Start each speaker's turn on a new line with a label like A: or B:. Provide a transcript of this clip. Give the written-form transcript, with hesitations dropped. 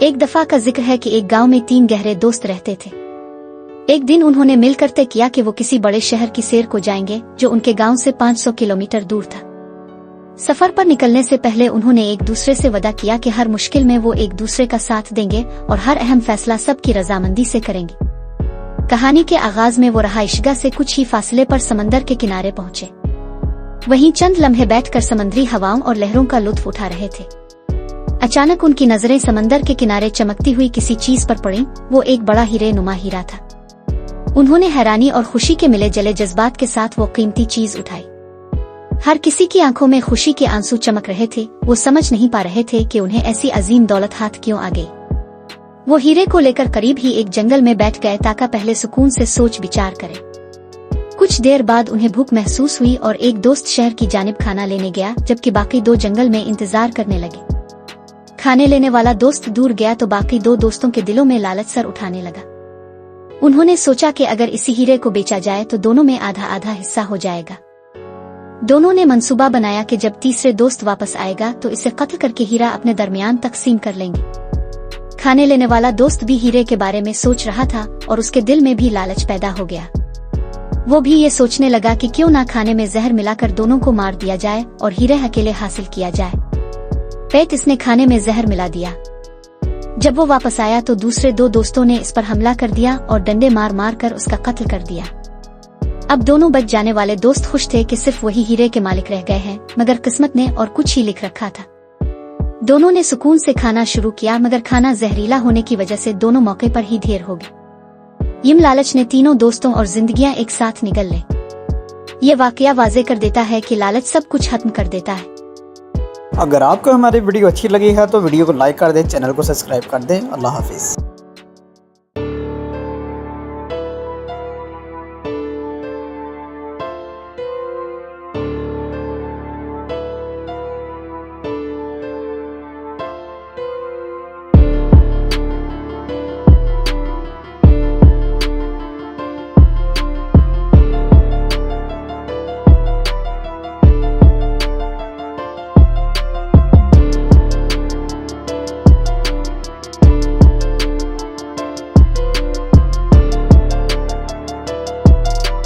A: एक दफा का जिक्र है कि एक गांव में 3 गहरे दोस्त रहते थे। एक दिन उन्होंने मिलकर तय किया कि वो किसी बड़े शहर की सैर को जाएंगे जो उनके गांव से 500 किलोमीटर दूर था। सफर पर निकलने से पहले उन्होंने एक दूसरे से वादा किया कि हर मुश्किल में वो एक दूसरे का साथ देंगे और हर अहम फैसला सबकी रजामंदी से करेंगे। कहानी के आगाज में वो रहायशगाह से कुछ ही फासले पर समंदर के किनारे पहुंचे। वहीं चंद लम्हे बैठकर समंदरी हवाओं और लहरों का लुत्फ उठा रहे थे। अचानक उनकी नजरें समंदर के किनारे चमकती हुई किसी चीज पर पड़ीं। वो एक बड़ा हीरे नुमा हीरा था। उन्होंने हैरानी और खुशी के मिले जले जज्बात के साथ वो कीमती चीज उठाई। हर किसी की आंखों में खुशी के आंसू चमक रहे थे। वो समझ नहीं पा रहे थे कि उन्हें ऐसी अजीम दौलत हाथ क्यों आ गई। वो हीरे को लेकर करीब ही एक जंगल में बैठ गए ताकि पहले सुकून से सोच विचार करें। कुछ देर बाद उन्हें भूख महसूस हुई और एक दोस्त शहर की जानिब खाना लेने गया, जबकि बाकी 2 जंगल में इंतजार करने लगे। खाने लेने वाला दोस्त दूर गया तो बाकी 2 दोस्तों के दिलों में लालच सर उठाने लगा। उन्होंने सोचा कि अगर इसी हीरे को बेचा जाए तो दोनों में आधा आधा हिस्सा हो जाएगा। दोनों ने मंसूबा बनाया कि जब तीसरे दोस्त वापस आएगा तो इसे कत्ल करके हीरा अपने दरमियान तकसीम कर लेंगे। खाने लेने वाला दोस्त भी हीरे के बारे में सोच रहा था और उसके दिल में भी लालच पैदा हो गया। वो भी ये सोचने लगा कि क्यों ना खाने में जहर मिलाकर दोनों को मार दिया जाए और हीरे अकेले हासिल किया जाए। पैत इसने खाने में जहर मिला दिया। जब वो वापस आया तो दूसरे 2 दोस्तों ने इस पर हमला कर दिया और डंडे मार मार कर उसका कत्ल कर दिया। अब दोनों बच जाने वाले दोस्त खुश थे कि सिर्फ वही हीरे के मालिक रह गए हैं, मगर किस्मत ने और कुछ ही लिख रखा था। दोनों ने सुकून से खाना शुरू किया, मगर खाना जहरीला होने की वजह से दोनों मौके पर ही ढेर हो गए। इम लालच ने तीनों दोस्तों और जिंदगियां एक साथ निकल ले। ये वाकया वाजे कर देता है कि लालच सब कुछ खत्म कर देता है।
B: अगर आपको हमारी वीडियो अच्छी लगी है तो वीडियो को लाइक कर दें, चैनल को सब्सक्राइब कर दें। अल्लाह हाफिज़।